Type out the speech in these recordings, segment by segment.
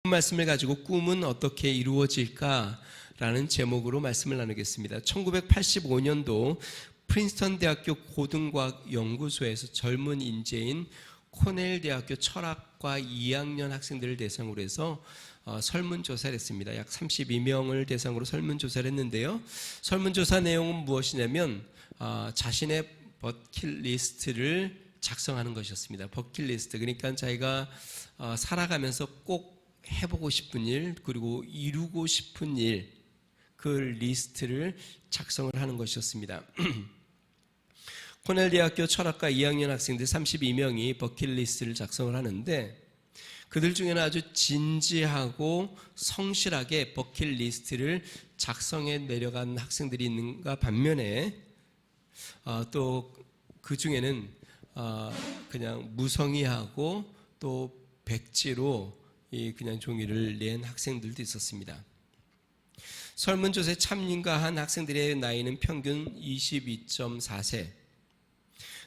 말씀을 가지고 꿈은 어떻게 이루어질까라는 제목으로 말씀을 나누겠습니다. 1985년도 프린스턴 대학교 고등과학 연구소에서 젊은 인재인 코넬 대학교 철학과 2학년 학생들을 대상으로 해서 설문조사를 했습니다. 약 32명을 대상으로 설문조사를 했는데요. 설문조사 내용은 무엇이냐면 자신의 버킷리스트를 작성하는 것이었습니다. 버킷리스트, 그러니까 자기가 살아가면서 꼭 해보고 싶은 일, 그리고 이루고 싶은 일, 그 리스트를 작성을 하는 것이었습니다. 코넬 대학교 철학과 2학년 학생들 32명이 버킷리스트를 작성을 하는데, 그들 중에는 아주 진지하고 성실하게 버킷리스트를 작성해 내려간 학생들이 있는가 반면에 또 그 중에는 그냥 무성의하고 또 백지로 그냥 종이를 낸 학생들도 있었습니다. 설문조사에 참가한 학생들의 나이는 평균 22.4세,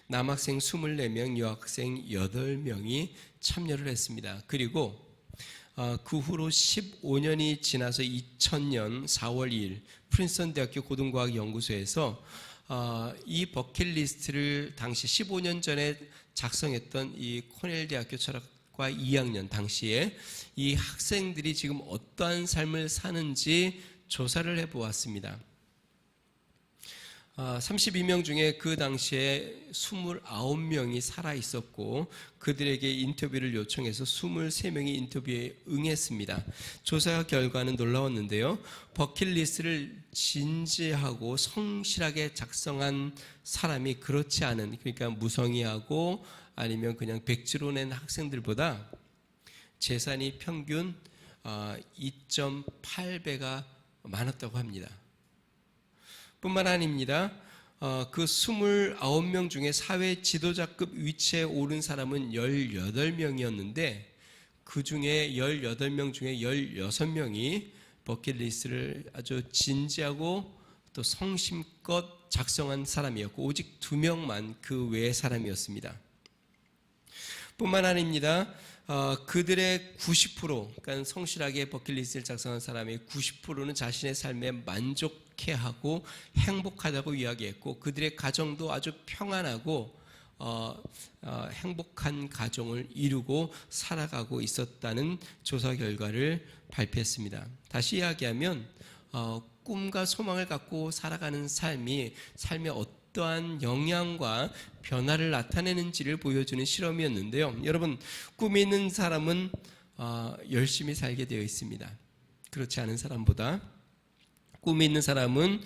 남학생 24명, 여학생 8명이 참여를 했습니다. 그리고 그 후로 15년이 지나서 2000년 4월 2일 프린스턴 대학교 고등과학 연구소에서 이 버킷리스트를 당시 15년 전에 작성했던 이 코넬 대학교 철학과 2학년 당시에 이 학생들이 지금 어떠한 삶을 사는지 조사를 해보았습니다. 32명 중에 그 당시에 29명이 살아있었고 그들에게 인터뷰를 요청해서 23명이 인터뷰에 응했습니다. 조사 결과는 놀라웠는데요. 버킷리스트를 진지하고 성실하게 작성한 사람이 그렇지 않은, 그러니까 무성의하고 아니면 그냥 백지로 낸 학생들보다 재산이 평균 2.8배가 많았다고 합니다. 뿐만 아닙니다. 그 29명 중에 사회 지도자급 위치에 오른 사람은 18명이었는데 그 중에 18명 중에 16명이 버킷리스트를 아주 진지하고 또 성심껏 작성한 사람이었고 오직 2명만 그 외의 사람이었습니다. 뿐만 아닙니다. 그들의 90%, 그러니까 성실하게 버킷리스트를 작성한 사람의 90%는 자신의 삶에 만족해하고 행복하다고 이야기했고 그들의 가정도 아주 평안하고 행복한 가정을 이루고 살아가고 있었다는 조사 결과를 발표했습니다. 다시 이야기하면 꿈과 소망을 갖고 살아가는 삶이 삶의 어떠한 영향과 변화를 나타내는지를 보여주는 실험이었는데요. 여러분, 꿈이 있는 사람은 열심히 살게 되어 있습니다. 그렇지 않은 사람보다 꿈이 있는 사람은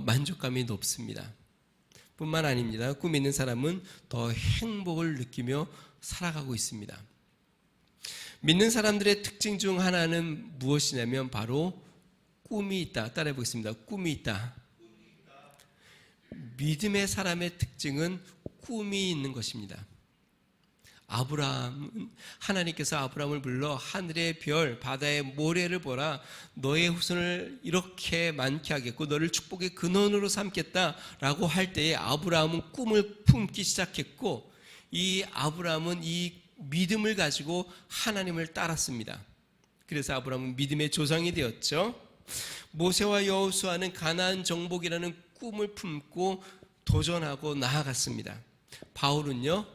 만족감이 높습니다. 뿐만 아닙니다. 꿈이 있는 사람은 더 행복을 느끼며 살아가고 있습니다. 믿는 사람들의 특징 중 하나는 무엇이냐면 바로 꿈이 있다. 따라해 보겠습니다. 꿈이 있다. 믿음의 사람의 특징은 꿈이 있는 것입니다. 하나님께서 아브라함을 불러 하늘의 별, 바다의 모래를 보라. 너의 후손을 이렇게 많게 하겠고 너를 축복의 근원으로 삼겠다라고 할 때에 아브라함은 꿈을 품기 시작했고 이 아브라함은 이 믿음을 가지고 하나님을 따랐습니다. 그래서 아브라함은 믿음의 조상이 되었죠. 모세와 여호수아는 가나안 정복이라는 꿈을 품고 도전하고 나아갔습니다. 바울은요,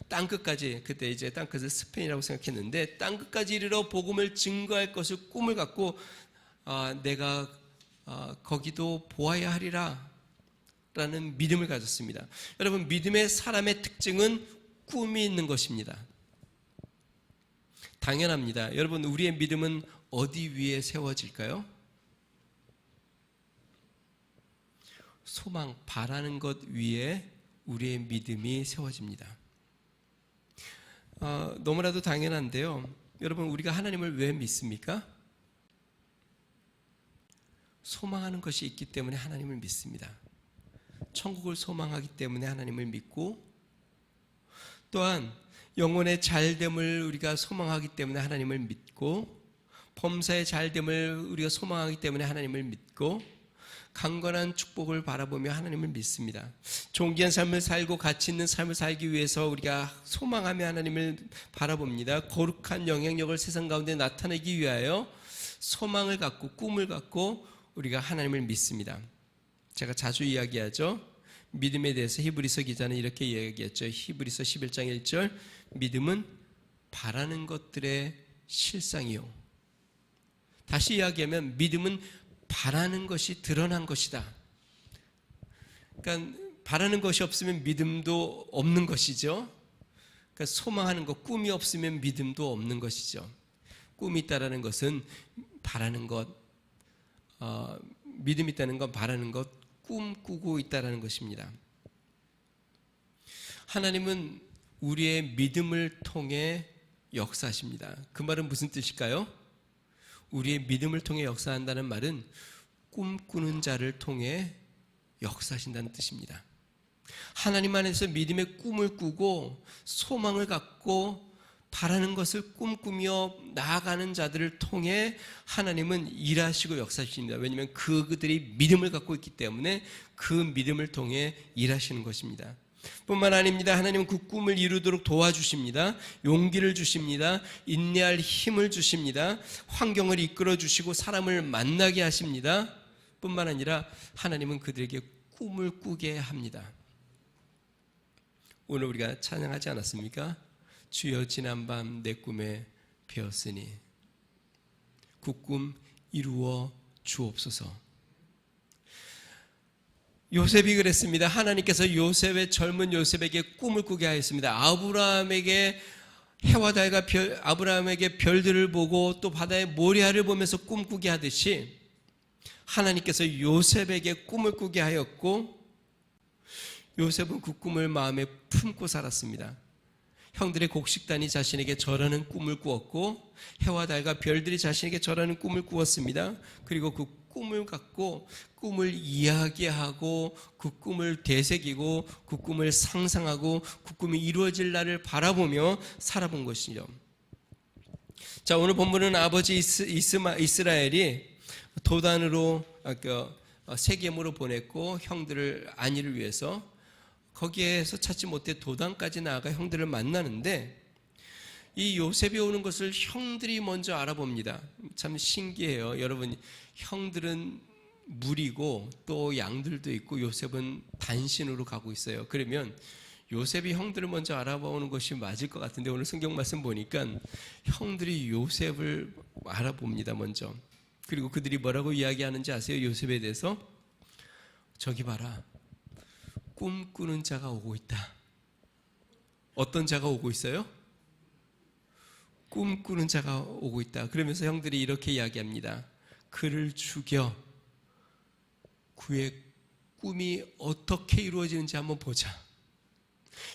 땅끝까지, 그때 이제 땅끝을 스페인이라고 생각했는데 땅끝까지 이르러 복음을 증거할 것을 꿈을 갖고 내가 거기도 보아야 하리라 라는 믿음을 가졌습니다. 여러분, 믿음의 사람의 특징은 꿈이 있는 것입니다. 당연합니다. 여러분, 우리의 믿음은 어디 위에 세워질까요? 소망, 바라는 것 위에 우리의 믿음이 세워집니다. 너무나도 당연한데요. 여러분, 우리가 하나님을 왜 믿습니까? 소망하는 것이 있기 때문에 하나님을 믿습니다. 천국을 소망하기 때문에 하나님을 믿고 또한 영혼의 잘됨을 우리가 소망하기 때문에 하나님을 믿고 범사의 잘됨을 우리가 소망하기 때문에 하나님을 믿고 강건한 축복을 바라보며 하나님을 믿습니다. 존귀한 삶을 살고 가치 있는 삶을 살기 위해서 우리가 소망하며 하나님을 바라봅니다. 거룩한 영향력을 세상 가운데 나타내기 위하여 소망을 갖고 꿈을 갖고 우리가 하나님을 믿습니다. 제가 자주 이야기하죠. 믿음에 대해서 히브리서 기자는 이렇게 이야기했죠. 히브리서 11장 1절, 믿음은 바라는 것들의 실상이요. 다시 이야기하면 믿음은 바라는 것이 드러난 것이다. 그러니까 바라는 것이 없으면 믿음도 없는 것이죠. 그러니까 소망하는 것, 꿈이 없으면 믿음도 없는 것이죠. 꿈이 있다라는 것은 바라는 것, 믿음이 있다는 건 바라는 것, 꿈꾸고 있다라는 것입니다. 하나님은 우리의 믿음을 통해 역사하십니다. 그 말은 무슨 뜻일까요? 우리의 믿음을 통해 역사한다는 말은 꿈꾸는 자를 통해 역사하신다는 뜻입니다. 하나님 안에서 믿음의 꿈을 꾸고 소망을 갖고 바라는 것을 꿈꾸며 나아가는 자들을 통해 하나님은 일하시고 역사하십니다. 왜냐하면 그들이 믿음을 갖고 있기 때문에 그 믿음을 통해 일하시는 것입니다. 뿐만 아닙니다. 하나님은 그 꿈을 이루도록 도와주십니다. 용기를 주십니다. 인내할 힘을 주십니다. 환경을 이끌어 주시고 사람을 만나게 하십니다. 뿐만 아니라 하나님은 그들에게 꿈을 꾸게 합니다. 오늘 우리가 찬양하지 않았습니까? 주여 지난밤 내 꿈에 배었으니 그 꿈 이루어 주옵소서. 요셉이 그랬습니다. 하나님께서 젊은 요셉에게 꿈을 꾸게 하였습니다. 아브라함에게 해와 달과 아브라함에게 별들을 보고 또 바다의 모래알을 보면서 꿈꾸게 하듯이 하나님께서 요셉에게 꿈을 꾸게 하였고 요셉은 그 꿈을 마음에 품고 살았습니다. 형들의 곡식단이 자신에게 절하는 꿈을 꾸었고 해와 달과 별들이 자신에게 절하는 꿈을 꾸었습니다. 그리고 그 꿈을 갖고 꿈을 이야기하고 그 꿈을 되새기고 그 꿈을 상상하고 그 꿈이 이루어질 날을 바라보며 살아본 것이죠. 자, 오늘 본문은 아버지 이스라엘이 도단으로 세겜으로 보냈고 형들을 안위를 위해서 거기에서 찾지 못해 도단까지 나아가 형들을 만나는데 이 요셉이 오는 것을 형들이 먼저 알아봅니다. 참 신기해요. 여러분, 형들은 무리고 또 양들도 있고 요셉은 단신으로 가고 있어요. 그러면 요셉이 형들을 먼저 알아보는 것이 맞을 것 같은데 오늘 성경 말씀 보니까 형들이 요셉을 알아봅니다. 먼저. 그리고 그들이 뭐라고 이야기하는지 아세요? 요셉에 대해서? 저기 봐라, 꿈꾸는 자가 오고 있다. 어떤 자가 오고 있어요? 꿈꾸는 자가 오고 있다. 그러면서 형들이 이렇게 이야기합니다. 그를 죽여 그의 꿈이 어떻게 이루어지는지 한번 보자.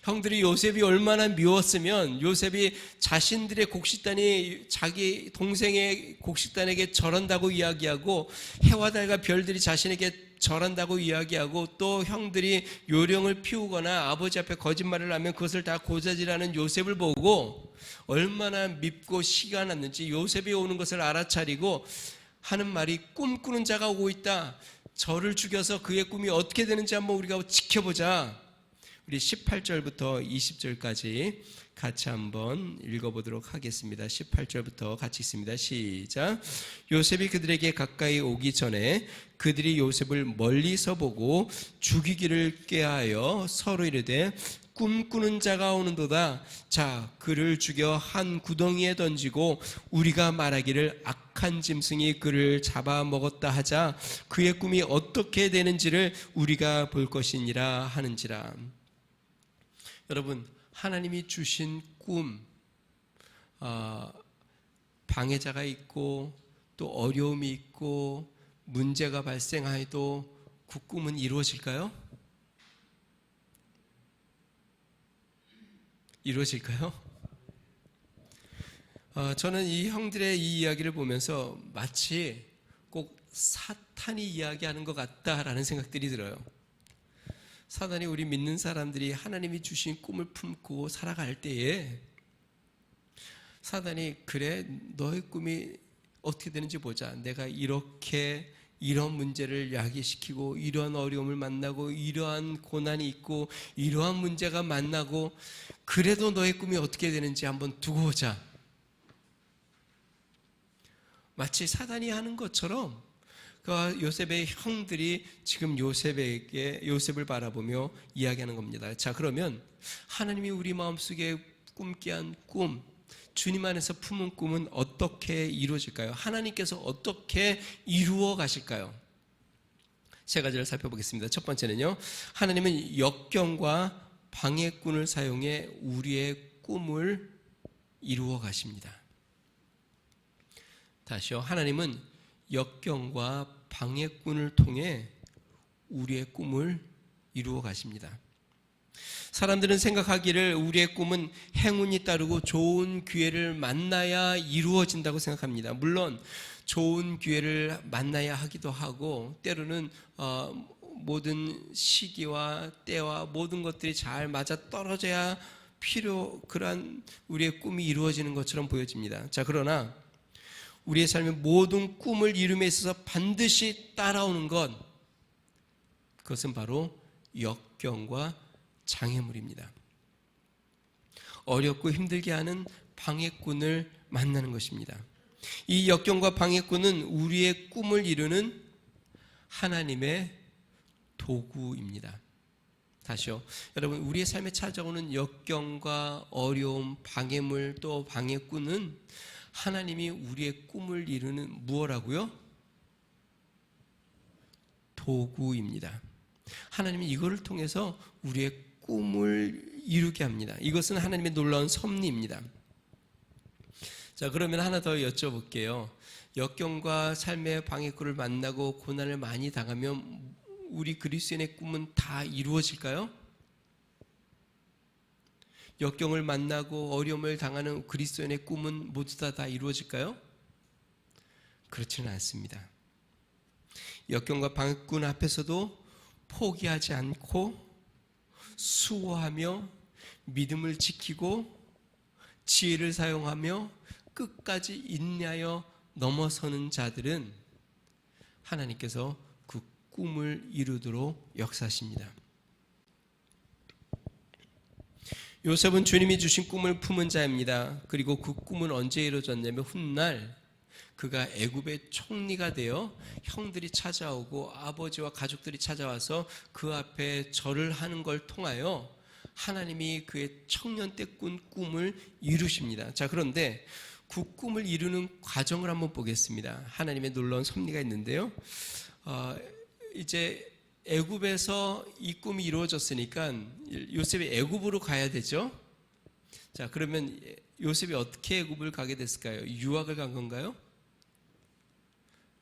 형들이 요셉이 얼마나 미웠으면 요셉이 자신들의 곡식단이 자기 동생의 곡식단에게 절한다고 이야기하고 해와 달과 별들이 자신에게 절한다고 이야기하고 또 형들이 요령을 피우거나 아버지 앞에 거짓말을 하면 그것을 다 고자질하는 요셉을 보고 얼마나 밉고 시가 났는지 요셉이 오는 것을 알아차리고 하는 말이 꿈꾸는 자가 오고 있다. 저를 죽여서 그의 꿈이 어떻게 되는지 한번 우리가 지켜보자. 우리 18절부터 20절까지 같이 한번 읽어보도록 하겠습니다. 18절부터 같이 읽습니다. 시작. 요셉이 그들에게 가까이 오기 전에 그들이 요셉을 멀리서 보고 죽이기를 꾀하여 서로 이르되 꿈꾸는 자가 오는도다. 자, 그를 죽여 한 구덩이에 던지고 우리가 말하기를 악한 짐승이 그를 잡아먹었다 하자. 그의 꿈이 어떻게 되는지를 우리가 볼 것이니라 하는지라. 여러분, 하나님이 주신 꿈, 방해자가 있고 또 어려움이 있고 문제가 발생하여도 그 꿈은 이루어질까요? 이루어질까요? 저는 이 형들의 이 이야기를 보면서 마치 꼭 사탄이 이야기하는 것 같다라는 생각들이 들어요. 사단이 우리 믿는 사람들이 하나님이 주신 꿈을 품고 살아갈 때에 사단이 그래 너의 꿈이 어떻게 되는지 보자. 내가 이렇게 이런 문제를 야기시키고 이러한 어려움을 만나고 이러한 고난이 있고 이러한 문제가 만나고 그래도 너의 꿈이 어떻게 되는지 한번 두고 보자. 마치 사단이 하는 것처럼 그 요셉의 형들이 지금 요셉을 바라보며 이야기하는 겁니다. 자, 그러면 하나님이 우리 마음속에 꿈게 한 꿈, 주님 안에서 품은 꿈은 어떻게 이루어질까요? 하나님께서 어떻게 이루어 가실까요? 세 가지를 살펴보겠습니다. 첫 번째는요, 하나님은 역경과 방해꾼을 사용해 우리의 꿈을 이루어 가십니다. 다시요, 하나님은 역경과 방해꾼을 통해 우리의 꿈을 이루어 가십니다. 사람들은 생각하기를 우리의 꿈은 행운이 따르고 좋은 기회를 만나야 이루어진다고 생각합니다. 물론 좋은 기회를 만나야 하기도 하고 때로는 모든 시기와 때와 모든 것들이 잘 맞아 떨어져야 그러한 우리의 꿈이 이루어지는 것처럼 보여집니다. 자, 그러나 우리의 삶의 모든 꿈을 이룸에 있어서 반드시 따라오는 것, 그것은 바로 역경과 장애물입니다. 어렵고 힘들게 하는 방해꾼을 만나는 것입니다. 이 역경과 방해꾼은 우리의 꿈을 이루는 하나님의 도구입니다. 다시요, 여러분, 우리의 삶에 찾아오는 역경과 어려움, 방해물 또 방해꾼은 하나님이 우리의 꿈을 이루는 무엇라고요? 도구입니다. 하나님이 이거를 통해서 우리의 꿈을 이루게 합니다. 이것은 하나님의 놀라운 섭리입니다. 자, 그러면 하나 더 여쭤볼게요. 역경과 삶의 방해꾼을 만나고 고난을 많이 당하면 우리 그리스도인의 꿈은 다 이루어질까요? 역경을 만나고 어려움을 당하는 그리스도인의 꿈은 모두 다 이루어질까요? 그렇지는 않습니다. 역경과 방해꾼 앞에서도 포기하지 않고 수고하며 믿음을 지키고 지혜를 사용하며 끝까지 인내하여 넘어서는 자들은 하나님께서 그 꿈을 이루도록 역사하십니다. 요셉은 주님이 주신 꿈을 품은 자입니다. 그리고 그 꿈은 언제 이루어졌냐면 훗날 그가 애굽의 총리가 되어 형들이 찾아오고 아버지와 가족들이 찾아와서 그 앞에 절을 하는 걸 통하여 하나님이 그의 청년 때 꾼 꿈을 이루십니다. 자, 그런데 그 꿈을 이루는 과정을 한번 보겠습니다. 하나님의 놀라운 섭리가 있는데요. 이제 애굽에서 이 꿈이 이루어졌으니까 요셉이 애굽으로 가야 되죠. 자, 그러면 요셉이 어떻게 애굽을 가게 됐을까요? 유학을 간 건가요?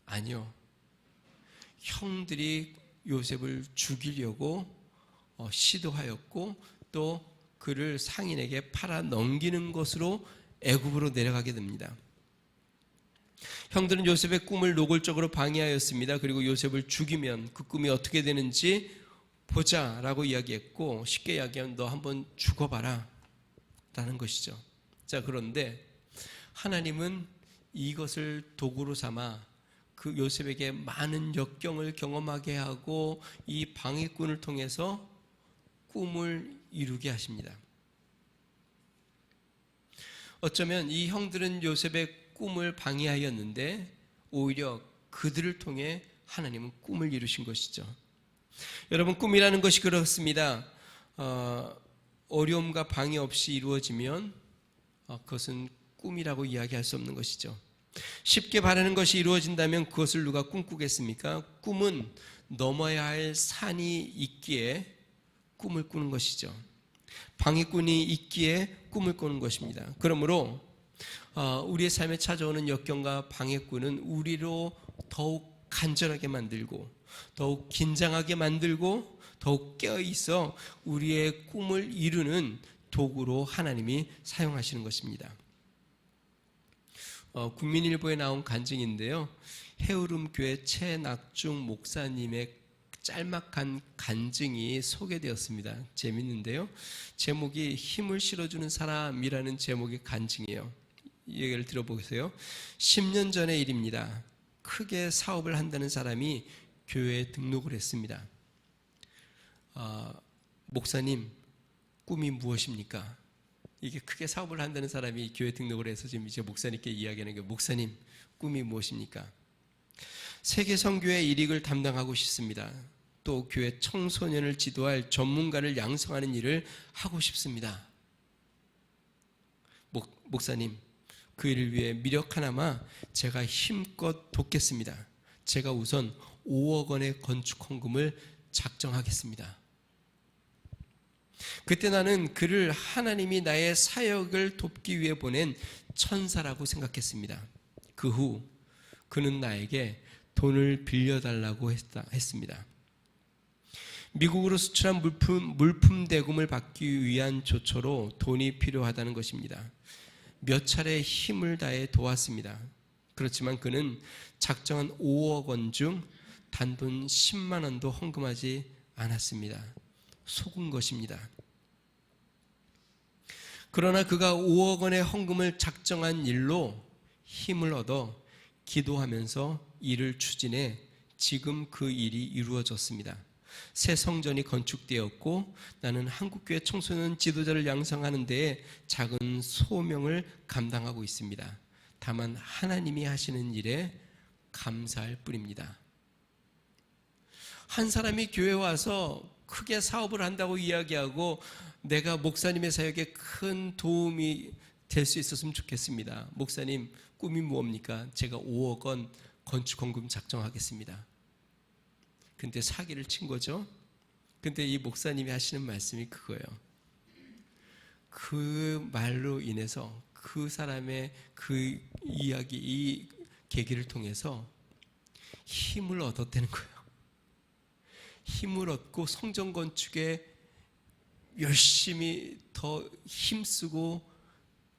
아니요. 형들이 요셉을 죽이려고 시도하였고 또 그를 상인에게 팔아 넘기는 것으로 애굽으로 내려가게 됩니다. 형들은 요셉의 꿈을 노골적으로 방해하였습니다. 그리고 요셉을 죽이면 그 꿈이 어떻게 되는지 보자라고 이야기했고, 쉽게 이야기하면 너 한번 죽어봐라 라는 것이죠. 자, 그런데 하나님은 이것을 도구로 삼아 그 요셉에게 많은 역경을 경험하게 하고 이 방해꾼을 통해서 꿈을 이루게 하십니다. 어쩌면 이 형들은 요셉의 꿈을 방해하였는데 오히려 그들을 통해 하나님은 꿈을 이루신 것이죠. 여러분, 꿈이라는 것이 그렇습니다. 어려움과 방해 없이 이루어지면 그것은 꿈이라고 이야기할 수 없는 것이죠. 쉽게 바라는 것이 이루어진다면 그것을 누가 꿈꾸겠습니까? 꿈은 넘어야 할 산이 있기에 꿈을 꾸는 것이죠. 방해꾼이 있기에 꿈을 꾸는 것입니다. 그러므로 우리의 삶에 찾아오는 역경과 방해꾼은 우리로 더욱 간절하게 만들고 더욱 긴장하게 만들고 더욱 깨어있어 우리의 꿈을 이루는 도구로 하나님이 사용하시는 것입니다. 국민일보에 나온 간증인데요, 해우름교회 최낙중 목사님의 짤막한 간증이 소개되었습니다. 재밌는데요, 제목이 힘을 실어주는 사람이라는 제목의 간증이에요. 이 얘기를 들어보세요. 10년 전의 일입니다. 크게 사업을 한다는 사람이 교회에 등록을 했습니다. 목사님, 꿈이 무엇입니까? 이게 크게 사업을 한다는 사람이 교회 등록을 해서 지금 이제 목사님께 이야기하는 게, 목사님, 꿈이 무엇입니까? 세계 선교의 일익을 담당하고 싶습니다. 또 교회 청소년을 지도할 전문가를 양성하는 일을 하고 싶습니다. 목사님, 그 일을 위해 미력 하나마 제가 힘껏 돕겠습니다. 제가 우선 5억 원의 건축 헌금을 작정하겠습니다. 그때 나는 그를 하나님이 나의 사역을 돕기 위해 보낸 천사라고 생각했습니다. 그 후 그는 나에게 돈을 빌려달라고 했습니다. 미국으로 수출한 물품 대금을 받기 위한 조처로 돈이 필요하다는 것입니다. 몇 차례 힘을 다해 도왔습니다. 그렇지만 그는 작정한 5억 원 중 단돈 10만 원도 헌금하지 않았습니다. 속은 것입니다. 그러나 그가 5억 원의 헌금을 작정한 일로 힘을 얻어 기도하면서 일을 추진해 지금 그 일이 이루어졌습니다. 새 성전이 건축되었고 나는 한국교회 청소년 지도자를 양성하는 데에 작은 소명을 감당하고 있습니다. 다만 하나님이 하시는 일에 감사할 뿐입니다. 한 사람이 교회에 와서 크게 사업을 한다고 이야기하고 내가 목사님의 사역에 큰 도움이 될 수 있었으면 좋겠습니다. 목사님, 꿈이 무엇입니까? 제가 5억 원 건축헌금 작정하겠습니다. 근데 사기를 친 거죠. 근데 이 목사님이 하시는 말씀이 그거예요. 그 말로 인해서 그 사람의 그 이야기, 이 계기를 통해서 힘을 얻었다는 거예요. 힘을 얻고 성전 건축에 열심히 더 힘쓰고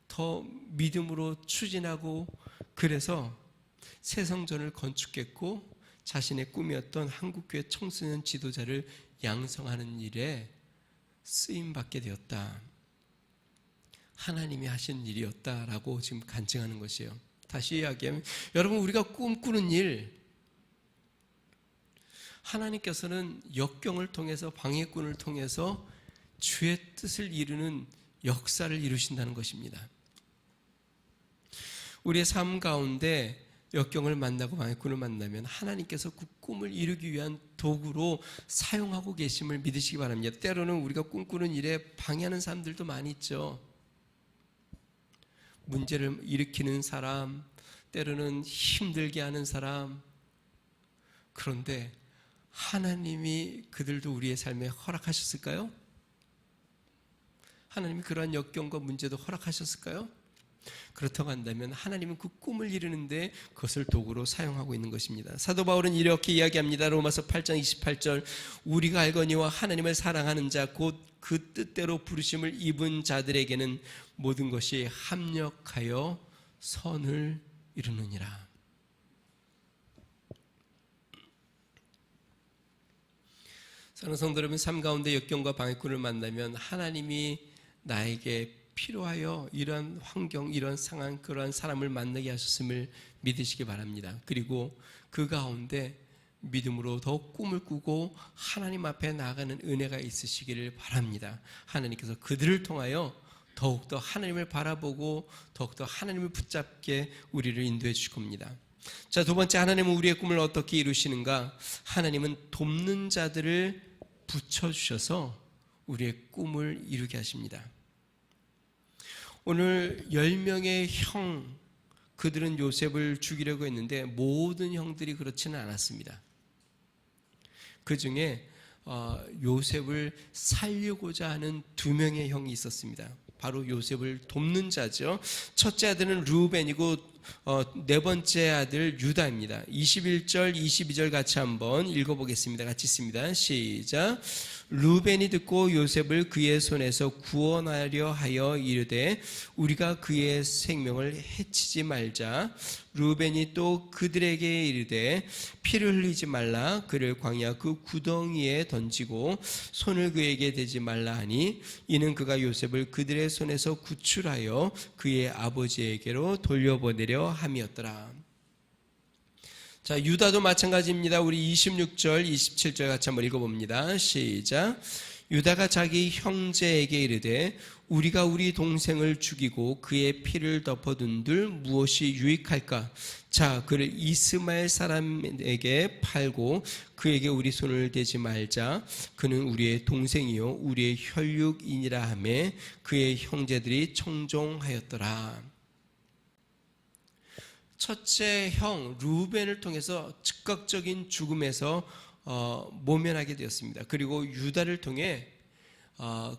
더 믿음으로 추진하고, 그래서 새 성전을 건축했고 자신의 꿈이었던 한국교회 청소년 지도자를 양성하는 일에 쓰임받게 되었다. 하나님이 하신 일이었다라고 지금 간증하는 것이에요. 다시 이야기하면, 여러분, 우리가 꿈꾸는 일, 하나님께서는 역경을 통해서, 방해꾼을 통해서 주의 뜻을 이루는 역사를 이루신다는 것입니다. 우리의 삶 가운데 역경을 만나고 방해꾼을 만나면 하나님께서 그 꿈을 이루기 위한 도구로 사용하고 계심을 믿으시기 바랍니다. 때로는 우리가 꿈꾸는 일에 방해하는 사람들도 많이 있죠. 문제를 일으키는 사람, 때로는 힘들게 하는 사람. 그런데 하나님이 그들도 우리의 삶에 허락하셨을까요? 하나님이 그러한 역경과 문제도 허락하셨을까요? 그렇다고 한다면 하나님은 그 꿈을 이루는데 그것을 도구로 사용하고 있는 것입니다. 사도 바울은 이렇게 이야기합니다. 로마서 8장 28절, 우리가 알거니와 하나님을 사랑하는 자 곧 그 뜻대로 부르심을 입은 자들에게는 모든 것이 합력하여 선을 이루느니라. 사랑하는 성도 여러분, 삶 가운데 역경과 방해꾼을 만나면 하나님이 나에게 필요하여 이러한 환경, 이러한 상황, 그러한 사람을 만나게 하셨음을 믿으시기 바랍니다. 그리고 그 가운데 믿음으로 더욱 꿈을 꾸고 하나님 앞에 나아가는 은혜가 있으시기를 바랍니다. 하나님께서 그들을 통하여 더욱더 하나님을 바라보고 더욱더 하나님을 붙잡게 우리를 인도해 주실 겁니다. 자, 두 번째, 하나님은 우리의 꿈을 어떻게 이루시는가? 하나님은 돕는 자들을 붙여주셔서 우리의 꿈을 이루게 하십니다. 오늘 10명의 형, 그들은 요셉을 죽이려고 했는데 모든 형들이 그렇지는 않았습니다. 그 중에 요셉을 살리고자 하는 2명의 형이 있었습니다. 바로 요셉을 돕는 자죠. 첫째 아들은 르우벤이고 네 번째 아들 유다입니다. 21절 22절 같이 한번 읽어보겠습니다. 같이 있습니다. 시작. 르우벤이 듣고 요셉을 그의 손에서 구원하려 하여 이르되 우리가 그의 생명을 해치지 말자. 르우벤이 또 그들에게 이르되 피를 흘리지 말라. 그를 광야 그 구덩이에 던지고 손을 그에게 대지 말라 하니 이는 그가 요셉을 그들의 손에서 구출하여 그의 아버지에게로 돌려보내려 함이었더라. 자, 유다도 마찬가지입니다. 우리 26절, 27절 같이 한번 읽어봅니다. 시작. 유다가 자기 형제에게 이르되 우리가 우리 동생을 죽이고 그의 피를 덮어둔들 무엇이 유익할까? 자, 그를 이스마엘 사람에게 팔고 그에게 우리 손을 대지 말자. 그는 우리의 동생이요 우리의 혈육이니라 하매 그의 형제들이 청종하였더라. 첫째 형 루벤을 통해서 즉각적인 죽음에서 모면하게 되었습니다. 그리고 유다를 통해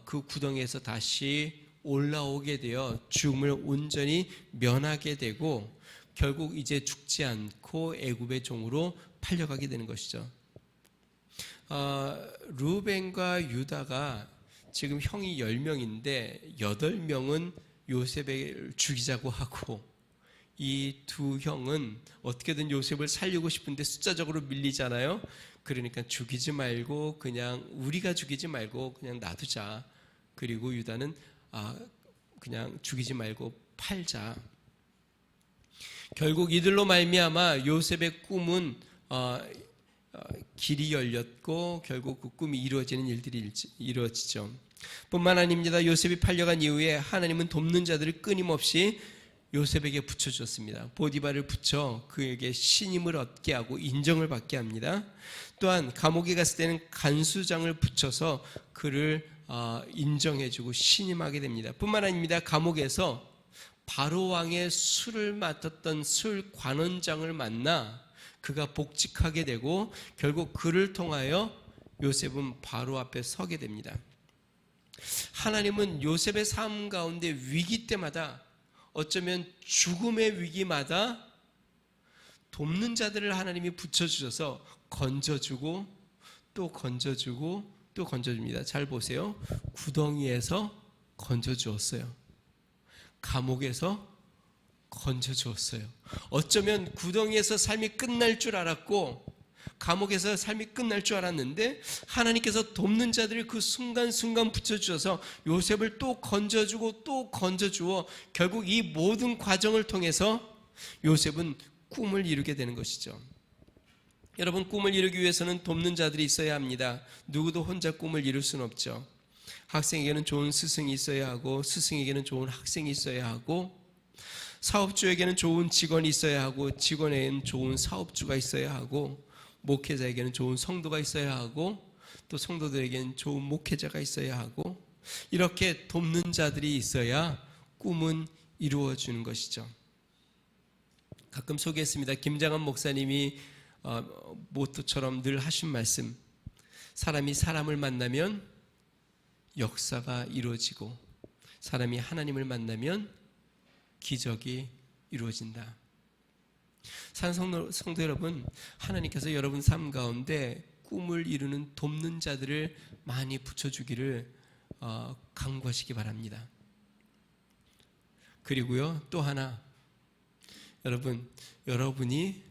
그 구덩이에서 다시 올라오게 되어 죽음을 온전히 면하게 되고 결국 이제 죽지 않고 애굽의 종으로 팔려가게 되는 것이죠. 루벤과 유다가 지금 형이 10명인데 8명은 요셉을 죽이자고 하고 이 두 형은 어떻게든 요셉을 살리고 싶은데 숫자적으로 밀리잖아요. 그러니까 죽이지 말고 그냥 우리가 죽이지 말고 그냥 놔두자. 그리고 유다는 그냥 죽이지 말고 팔자. 결국 이들로 말미암아 요셉의 꿈은 길이 열렸고 결국 그 꿈이 이루어지는 일들이 이루어지죠. 뿐만 아닙니다. 요셉이 팔려간 이후에 하나님은 돕는 자들을 끊임없이 요셉에게 붙여주었습니다. 보디발을 붙여 그에게 신임을 얻게 하고 인정을 받게 합니다. 또한 감옥에 갔을 때는 간수장을 붙여서 그를 인정해주고 신임하게 됩니다. 뿐만 아닙니다. 감옥에서 바로 왕의 술을 맡았던 술 관원장을 만나 그가 복직하게 되고 결국 그를 통하여 요셉은 바로 앞에 서게 됩니다. 하나님은 요셉의 삶 가운데 위기 때마다 어쩌면 죽음의 위기마다 돕는 자들을 하나님이 붙여주셔서 건져주고 또 건져주고 또 건져줍니다. 잘 보세요. 구덩이에서 건져주었어요. 감옥에서 건져주었어요. 어쩌면 구덩이에서 삶이 끝날 줄 알았고 감옥에서 삶이 끝날 줄 알았는데 하나님께서 돕는 자들을 그 순간순간 붙여주셔서 요셉을 또 건져주고 또 건져주어 결국 이 모든 과정을 통해서 요셉은 꿈을 이루게 되는 것이죠. 여러분, 꿈을 이루기 위해서는 돕는 자들이 있어야 합니다. 누구도 혼자 꿈을 이룰 수는 없죠. 학생에게는 좋은 스승이 있어야 하고 스승에게는 좋은 학생이 있어야 하고 사업주에게는 좋은 직원이 있어야 하고 직원에게는 좋은 사업주가 있어야 하고 목회자에게는 좋은 성도가 있어야 하고 또 성도들에게는 좋은 목회자가 있어야 하고 이렇게 돕는 자들이 있어야 꿈은 이루어지는 것이죠. 가끔 소개했습니다. 김장한 목사님이 모토처럼 늘 하신 말씀, 사람이 사람을 만나면 역사가 이루어지고 사람이 하나님을 만나면 기적이 이루어진다. 사랑하는 성도 여러분, 하나님께서 여러분 삶 가운데 꿈을 이루는 돕는 자들을 많이 붙여주기를 간구하시기 바랍니다. 그리고요, 또 하나, 여러분이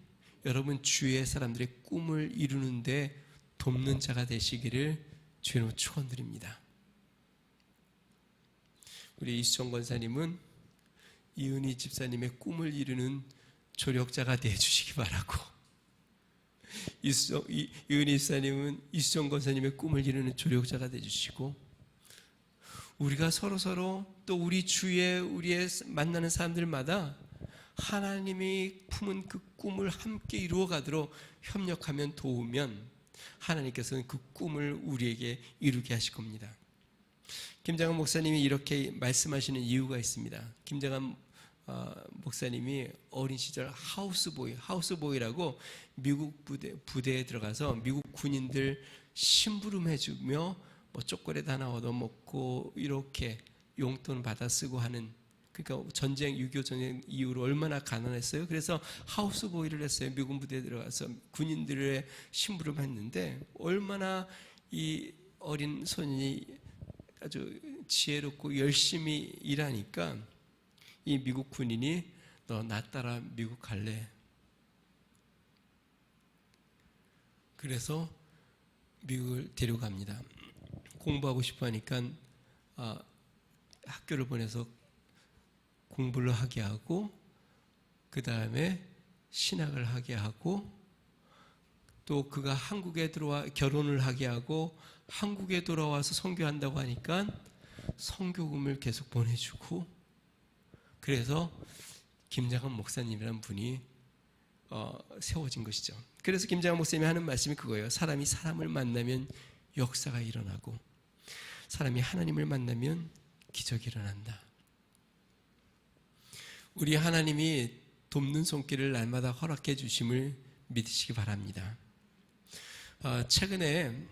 여러분 주위의 사람들의 꿈을 이루는데 돕는 자가 되시기를 주님으로 축원드립니다. 우리 이수정 권사님은 이은희 집사님의 꿈을 이루는 조력자가 되어주시기 바라고, 이은희 집사님은 이수정 권사님의 꿈을 이루는 조력자가 되어주시고, 우리가 서로 또 우리 주위에 우리의 만나는 사람들마다 하나님이 품은 그 꿈을 함께 이루어가도록 협력하면 도우면 하나님께서는 그 꿈을 우리에게 이루게 하실 겁니다. 김장한 목사님이 이렇게 말씀하시는 이유가 있습니다. 김장한 목사님이 어린 시절 하우스보이라고 미국 부대에 들어가서 미국 군인들 심부름해주며 초콜릿 하나 얻어먹고 이렇게 용돈 받아 쓰고 하는, 그러니까 6.25 전쟁 이후로 얼마나 가난했어요. 그래서 하우스보이를 했어요. 미군 부대에 들어가서 군인들의 심부름했는데 얼마나 이 어린 소년이 아주 지혜롭고 열심히 일하니까 이 미국 군인이 너 나 따라 미국 갈래? 그래서 미국을 데려갑니다. 공부하고 싶어 하니까 학교를 보내서 공부를 하게 하고 그 다음에 신학을 하게 하고 또 그가 한국에 들어와 결혼을 하게 하고 한국에 돌아와서 선교한다고 하니까 선교금을 계속 보내주고, 그래서 김장한 목사님이란 분이 세워진 것이죠. 그래서 김장한 목사님이 하는 말씀이 그거예요. 사람이 사람을 만나면 역사가 일어나고 사람이 하나님을 만나면 기적이 일어난다. 우리 하나님이 돕는 손길을 날마다 허락해 주심을 믿으시기 바랍니다. 최근에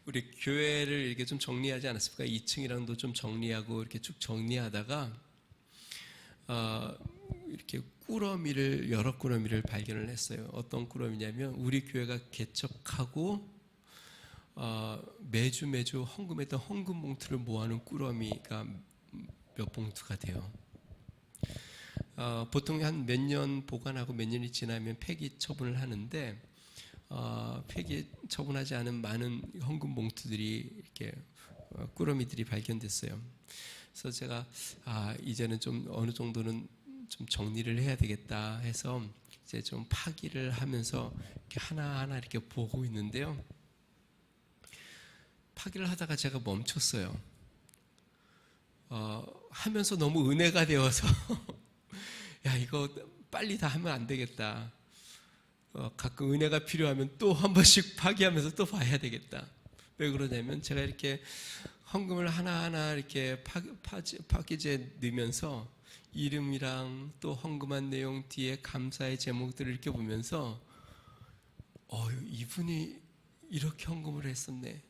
우리 교회를 이렇게 좀 정리하지 않았습니까? 2층이랑도 좀 정리하고 이렇게 쭉 정리하다가 이렇게 꾸러미를, 여러 꾸러미를 발견을 했어요. 어떤 꾸러미냐면 우리 교회가 개척하고 매주 헌금했던 헌금 봉투를 모아놓은 꾸러미가 몇 봉투가 돼요. 보통 한 몇 년 보관하고 몇 년이 지나면 폐기 처분을 하는데 폐기 처분하지 않은 많은 헌금 봉투들이 이렇게 꾸러미들이 발견됐어요. 그래서 제가 이제는 좀 어느 정도는 좀 정리를 해야 되겠다 해서 이제 좀 파기를 하면서 이렇게 하나하나 이렇게 보고 있는데요. 파기를 하다가 제가 멈췄어요. 하면서 너무 은혜가 되어서 야, 이거 빨리 다 하면 안 되겠다. 가끔 은혜가 필요하면 또 한 번씩 파기하면서 또 봐야 되겠다. 왜 그러냐면 제가 이렇게 헌금을 하나하나 이렇게 파기지에 넣으면서 이름이랑 또 헌금한 내용 뒤에 감사의 제목들을 이렇게 보면서 이분이 이렇게 헌금을 했었네.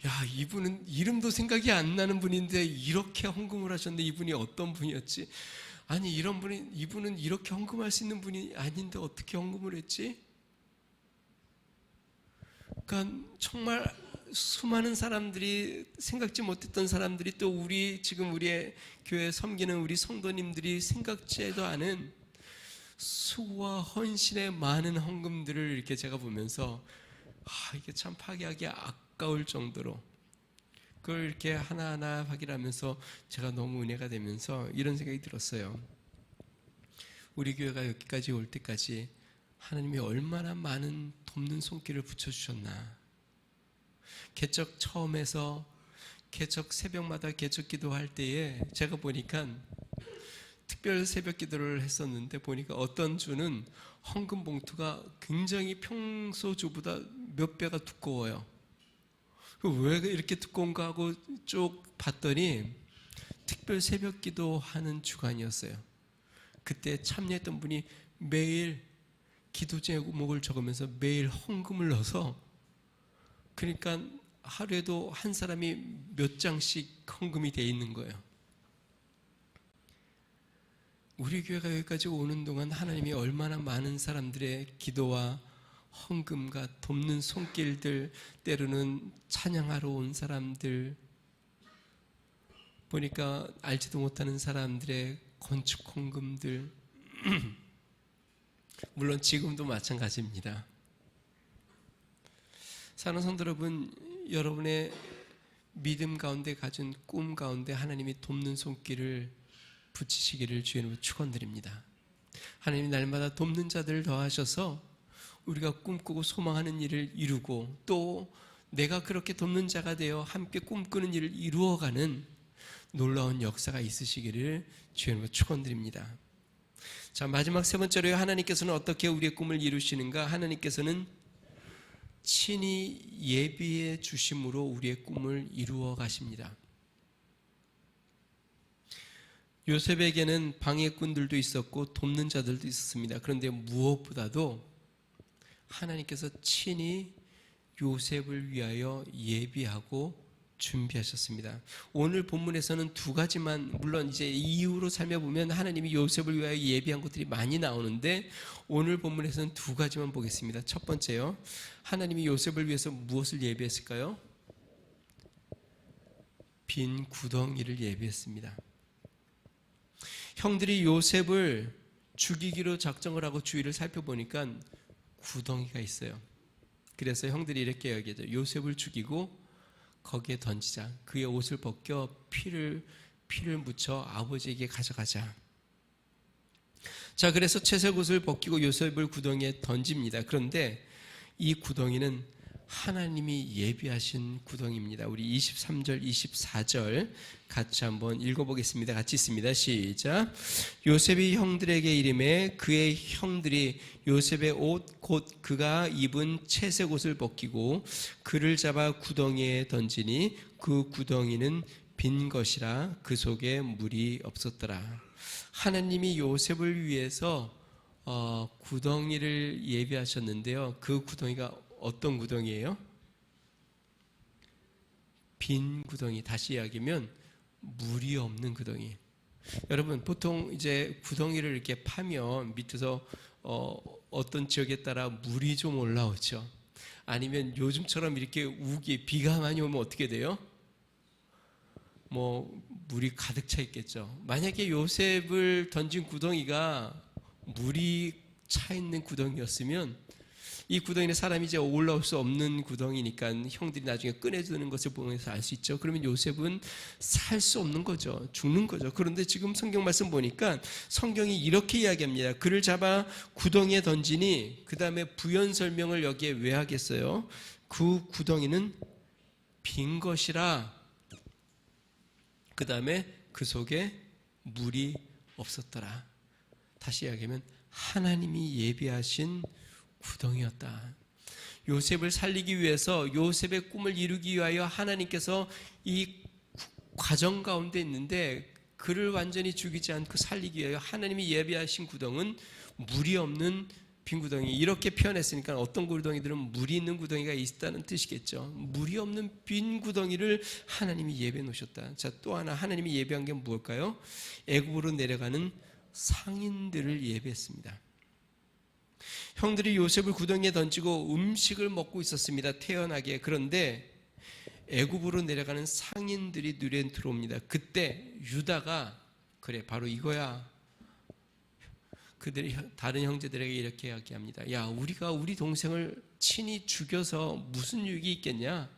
야, 이분은 이름도 생각이 안 나는 분인데 이렇게 헌금을 하셨는데 이분이 어떤 분이었지? 아니, 이분은 이렇게 헌금할 수 있는 분이 아닌데 어떻게 헌금을 했지? 그러니까 정말 수많은 사람들이, 생각지 못했던 사람들이, 또 지금 우리의 교회 섬기는 우리 성도님들이 생각지도 않은 수고와 헌신의 많은 헌금들을 이렇게 제가 보면서 이게 참 파기하기 아까울 정도로 그걸 이렇게 하나하나 확인하면서 제가 너무 은혜가 되면서 이런 생각이 들었어요. 우리 교회가 여기까지 올 때까지 하나님이 얼마나 많은 돕는 손길을 붙여주셨나. 개척 처음에서 개척 새벽마다 개척 기도할 때에 제가 보니까 특별 새벽 기도를 했었는데 보니까 어떤 주는 헌금 봉투가 굉장히 평소 주보다 몇 배가 두꺼워요. 왜 이렇게 두꺼운가 하고 쭉 봤더니 특별 새벽 기도하는 주간이었어요. 그때 참여했던 분이 매일 기도 제목을 적으면서 매일 헌금을 넣어서, 그러니까 하루에도 한 사람이 몇 장씩 헌금이 돼 있는 거예요. 우리 교회가 여기까지 오는 동안 하나님이 얼마나 많은 사람들의 기도와 헌금과 돕는 손길들, 때로는 찬양하러 온 사람들, 보니까 알지도 못하는 사람들의 건축 헌금들, 물론 지금도 마찬가지입니다. 사랑하는 성도 여러분, 여러분의 믿음 가운데 가진 꿈 가운데 하나님이 돕는 손길을 붙이시기를 주의 이름으로 축원드립니다. 하나님이 날마다 돕는 자들을 더하셔서 우리가 꿈꾸고 소망하는 일을 이루고 또 내가 그렇게 돕는 자가 되어 함께 꿈꾸는 일을 이루어가는 놀라운 역사가 있으시기를 주의 이름으로 축원드립니다. 자, 마지막 세 번째로 하나님께서는 어떻게 우리의 꿈을 이루시는가? 하나님께서는 친히 예비해 주심으로 우리의 꿈을 이루어 가십니다. 요셉에게는 방해꾼들도 있었고 돕는 자들도 있었습니다. 그런데 무엇보다도 하나님께서 친히 요셉을 위하여 예비하고 준비하셨습니다. 오늘 본문에서는 두 가지만, 물론 이제 이후로 살펴보면 하나님이 요셉을 위하여 예비한 것들이 많이 나오는데 오늘 본문에서는 두 가지만 보겠습니다. 첫 번째요, 하나님이 요셉을 위해서 무엇을 예비했을까요? 빈 구덩이를 예비했습니다. 형들이 요셉을 죽이기로 작정을 하고 주위를 살펴보니까 구덩이가 있어요. 그래서 형들이 이렇게 이야기하죠. 요셉을 죽이고 거기에 던지자. 그의 옷을 벗겨 피를 묻혀 아버지에게 가져가자. 자, 그래서 채색 옷을 벗기고 요셉을 구덩이에 던집니다. 그런데 이 구덩이는 하나님이 예비하신 구덩이입니다. 우리 23절, 24절 같이 한번 읽어보겠습니다. 같이 있습니다. 시작. 요셉이 형들에게 이르매 그의 형들이 요셉의 옷 곧 그가 입은 채색 옷을 벗기고 그를 잡아 구덩이에 던지니 그 구덩이는 빈 것이라 그 속에 물이 없었더라. 하나님이 요셉을 위해서 구덩이를 예비하셨는데요. 그 구덩이가 어떤 구덩이예요? 빈 구덩이. 다시 이야기하면 물이 없는 구덩이. 여러분, 보통 이제 구덩이를 이렇게 파면 밑에서 어떤 지역에 따라 물이 좀 올라오죠. 아니면 요즘처럼 이렇게 비가 많이 오면 어떻게 돼요? 물이 가득 차 있겠죠. 만약에 요셉을 던진 구덩이가 물이 차 있는 구덩이였으면 이 구덩이는 사람이 이제 올라올 수 없는 구덩이니까 형들이 나중에 꺼내주는 것을 보면서 알 수 있죠. 그러면 요셉은 살 수 없는 거죠. 죽는 거죠. 그런데 지금 성경 말씀 보니까 성경이 이렇게 이야기합니다. 그를 잡아 구덩이에 던지니, 그 다음에 부연 설명을 여기에 왜 하겠어요? 그 구덩이는 빈 것이라, 그 다음에 그 속에 물이 없었더라. 다시 이야기하면 하나님이 예비하신 구덩이였다. 요셉을 살리기 위해서, 요셉의 꿈을 이루기 위하여 하나님께서 이 과정 가운데 있는데 그를 완전히 죽이지 않고 살리기 위하여 하나님이 예비하신 구덩은 물이 없는 빈 구덩이. 이렇게 표현했으니까 어떤 구덩이들은 물이 있는 구덩이가 있다는 뜻이겠죠. 물이 없는 빈 구덩이를 하나님이 예비해 놓으셨다. 자, 또 하나 하나님이 예비한 게 무엇일까요? 애굽으로 내려가는 상인들을 예비했습니다. 형들이 요셉을 구덩이에 던지고 음식을 먹고 있었습니다. 태연하게. 그런데 애굽으로 내려가는 상인들이 눈에 들어옵니다. 그때 유다가 그래 바로 이거야. 그들이 다른 형제들에게 이렇게 이야기합니다. 야, 우리가 우리 동생을 친히 죽여서 무슨 유익이 있겠냐?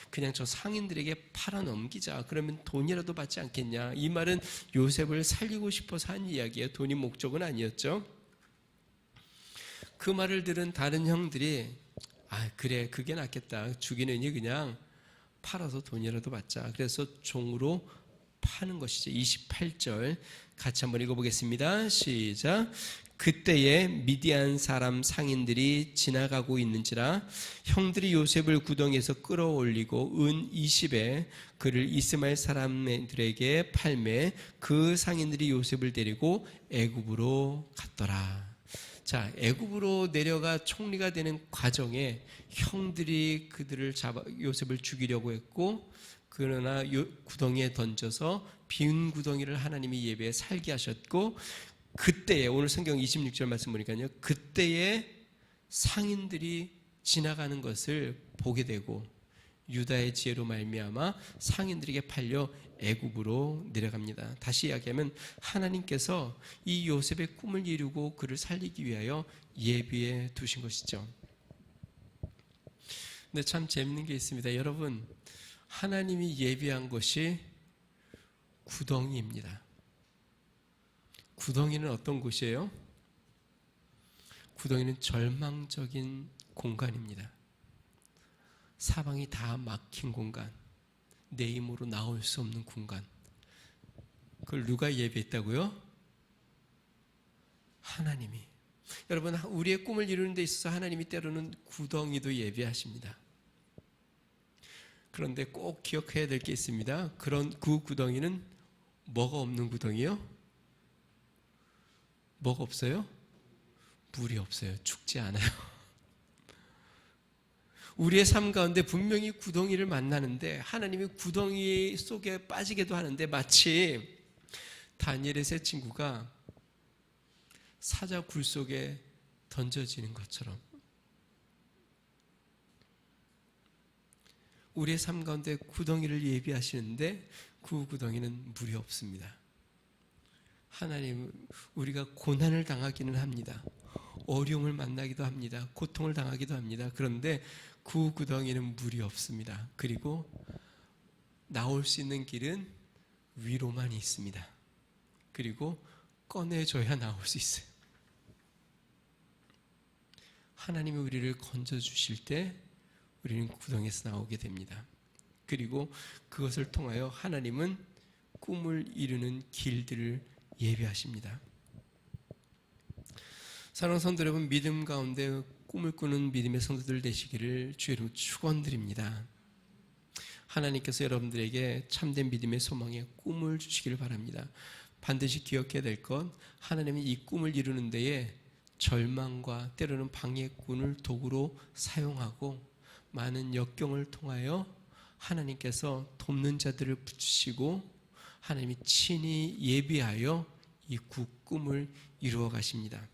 그냥 저 상인들에게 팔아 넘기자. 그러면 돈이라도 받지 않겠냐? 이 말은 요셉을 살리고 싶어서 한 이야기예요. 돈이 목적은 아니었죠. 그 말을 들은 다른 형들이 그래 그게 낫겠다. 죽이느니 그냥 팔아서 돈이라도 받자. 그래서 종으로 파는 것이죠. 28절 같이 한번 읽어보겠습니다. 시작. 그때에 미디안 사람 상인들이 지나가고 있는지라 형들이 요셉을 구덩이에서 끌어올리고 은 20에 그를 이스마엘 사람들에게 팔매 그 상인들이 요셉을 데리고 애굽으로 갔더라. 자, 애굽으로 내려가 총리가 되는 과정에 형들이 그들을 요셉을 죽이려고 했고, 그러나 구덩이에 던져서 빈 구덩이를 하나님이 예배에 살게 하셨고, 그때에 오늘 성경 26절 말씀 보니까요, 그때에 상인들이 지나가는 것을 보게 되고 유다의 지혜로 말미암아 상인들에게 팔려 애굽으로 내려갑니다. 다시 이야기하면 하나님께서 이 요셉의 꿈을 이루고 그를 살리기 위하여 예비해 두신 것이죠. 근데 참 재밌는 게 있습니다. 여러분, 하나님이 예비한 것이 구덩이입니다. 구덩이는 어떤 곳이에요? 구덩이는 절망적인 공간입니다. 사방이 다 막힌 공간, 내 힘으로 나올 수 없는 공간. 그걸 누가 예비했다고요? 하나님이. 여러분, 우리의 꿈을 이루는 데 있어서 하나님이 때로는 구덩이도 예비하십니다. 그런데 꼭 기억해야 될 게 있습니다. 그 구덩이는 뭐가 없는 구덩이요? 뭐가 없어요? 물이 없어요. 죽지 않아요. 우리의 삶 가운데 분명히 구덩이를 만나는데 하나님이 구덩이 속에 빠지게도 하는데 마치 다니엘의 세 친구가 사자 굴 속에 던져지는 것처럼 우리의 삶 가운데 구덩이를 예비하시는데 그 구덩이는 물이 없습니다. 하나님, 우리가 고난을 당하기는 합니다. 어려움을 만나기도 합니다. 고통을 당하기도 합니다. 그런데 그 구덩이는 물이 없습니다. 그리고 나올 수 있는 길은 위로만 있습니다. 그리고 꺼내줘야 나올 수 있어요. 하나님이 우리를 건져주실 때 우리는 구덩이에서 나오게 됩니다. 그리고 그것을 통하여 하나님은 꿈을 이루는 길들을 예비하십니다. 사랑하는 성도 여러분, 믿음 가운데 꿈을 꾸는 믿음의 성도들 되시기를 주의 이름으로 축원드립니다. 하나님께서 여러분들에게 참된 믿음의 소망의 꿈을 주시기를 바랍니다. 반드시 기억해야 될 것, 하나님이 이 꿈을 이루는 데에 절망과 때로는 방해꾼을 도구로 사용하고 많은 역경을 통하여 하나님께서 돕는 자들을 붙이시고 하나님이 친히 예비하여 이 꿈을 이루어 가십니다.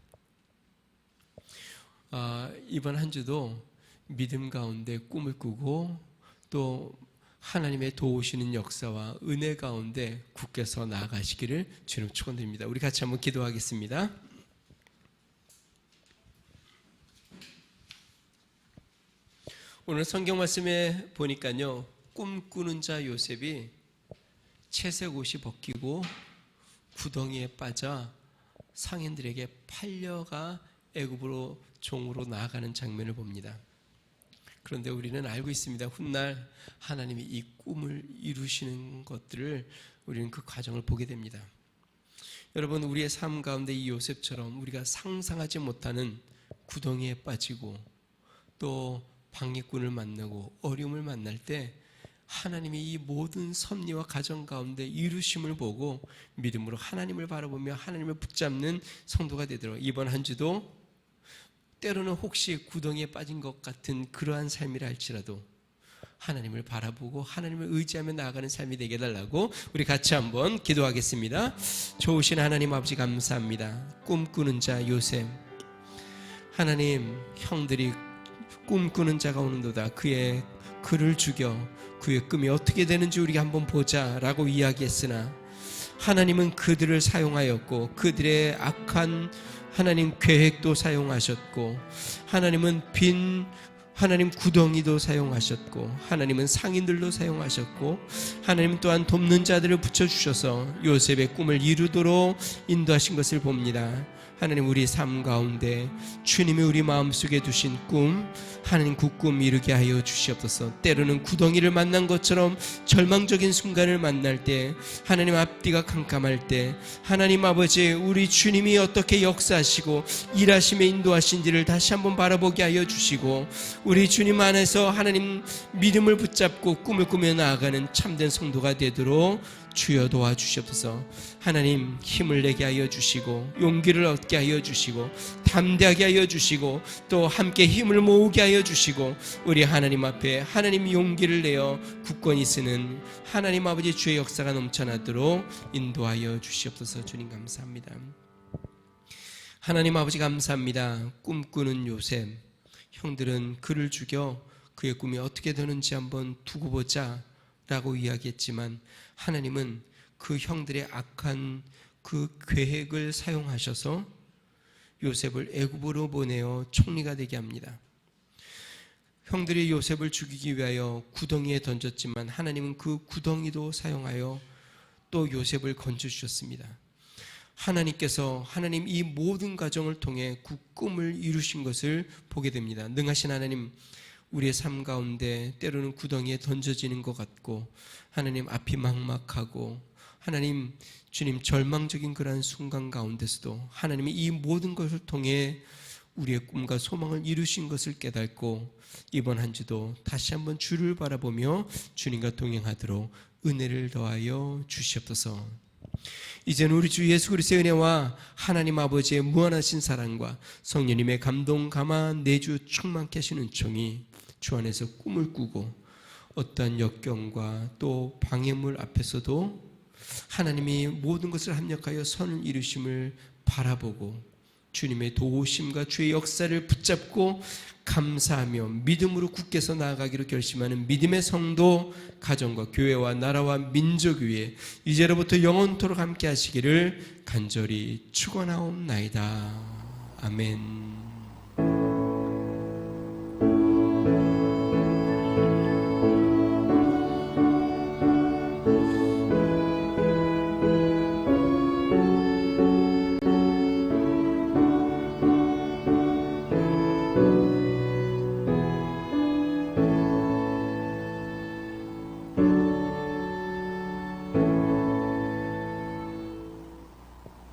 이번 한 주도 믿음 가운데 꿈을 꾸고 또 하나님의 도우시는 역사와 은혜 가운데 굳게서 나아가시기를 주님 축원드립니다. 우리 같이 한번 기도하겠습니다. 오늘 성경 말씀에 보니까요, 꿈꾸는 자 요셉이 채색 옷이 벗기고 구덩이에 빠져 상인들에게 팔려가 애굽으로 종으로 나아가는 장면을 봅니다. 그런데 우리는 알고 있습니다. 훗날 하나님이 이 꿈을 이루시는 것들을 우리는 그 과정을 보게 됩니다. 여러분, 우리의 삶 가운데 이 요셉처럼 우리가 상상하지 못하는 구덩이에 빠지고 또 방해꾼을 만나고 어려움을 만날 때 하나님이 이 모든 섭리와 가정 가운데 이루심을 보고 믿음으로 하나님을 바라보며 하나님을 붙잡는 성도가 되도록 이번 한 주도 때로는 혹시 구덩이에 빠진 것 같은 그러한 삶이라 할지라도 하나님을 바라보고 하나님을 의지하며 나아가는 삶이 되게 해달라고 우리 같이 한번 기도하겠습니다. 좋으신 하나님 아버지 감사합니다. 꿈꾸는 자 요셉, 하나님 형들이 꿈꾸는 자가 오는도다. 그의 그를 죽여 그의 꿈이 어떻게 되는지 우리가 한번 보자 라고 이야기했으나 하나님은 그들을 사용하였고 그들의 악한 하나님 계획도 사용하셨고 하나님은 빈 하나님 구덩이도 사용하셨고 하나님은 상인들도 사용하셨고 하나님 또한 돕는 자들을 붙여주셔서 요셉의 꿈을 이루도록 인도하신 것을 봅니다. 하나님, 우리 삶 가운데 주님이 우리 마음속에 두신 꿈, 하나님 그 꿈 이루게 하여 주시옵소서. 때로는 구덩이를 만난 것처럼 절망적인 순간을 만날 때, 하나님 앞뒤가 캄캄할 때 하나님 아버지, 우리 주님이 어떻게 역사하시고 일하심에 인도하신지를 다시 한번 바라보게 하여 주시고 우리 주님 안에서 하나님 믿음을 붙잡고 꿈을 꾸며 나아가는 참된 성도가 되도록 주여 도와주시옵소서. 하나님 힘을 내게 하여 주시고 용기를 얻게 하여 주시고 담대하게 하여 주시고 또 함께 힘을 모으게 하여 주시고 우리 하나님 앞에 하나님 용기를 내어 굳건히 쓰는 하나님 아버지 주의 역사가 넘쳐나도록 인도하여 주시옵소서. 주님 감사합니다. 하나님 아버지 감사합니다. 꿈꾸는 요셉, 형들은 그를 죽여 그의 꿈이 어떻게 되는지 한번 두고 보자 라고 이야기했지만 하나님은 그 형들의 악한 그 계획을 사용하셔서 요셉을 애굽으로 보내어 총리가 되게 합니다. 형들이 요셉을 죽이기 위하여 구덩이에 던졌지만 하나님은 그 구덩이도 사용하여 또 요셉을 건져주셨습니다. 하나님께서 하나님 이 모든 과정을 통해 그 꿈을 이루신 것을 보게 됩니다. 능하신 하나님, 우리의 삶 가운데 때로는 구덩이에 던져지는 것 같고 하나님 앞이 막막하고 하나님 주님 절망적인 그러한 순간 가운데서도 하나님이 이 모든 것을 통해 우리의 꿈과 소망을 이루신 것을 깨닫고 이번 한 주도 다시 한번 주를 바라보며 주님과 동행하도록 은혜를 더하여 주시옵소서. 이제는 우리 주 예수 그리스도의 은혜와 하나님 아버지의 무한하신 사랑과 성령님의 감동 감화 내주 충만케 하시는 은총이 주 안에서 꿈을 꾸고 어떠한 역경과 또 방해물 앞에서도 하나님이 모든 것을 합력하여 선을 이루심을 바라보고 주님의 도우심과 주의 역사를 붙잡고 감사하며 믿음으로 굳게서 나아가기로 결심하는 믿음의 성도, 가정과 교회와 나라와 민족 위에 이제로부터 영원토록 함께 하시기를 간절히 축원하옵나이다. 아멘.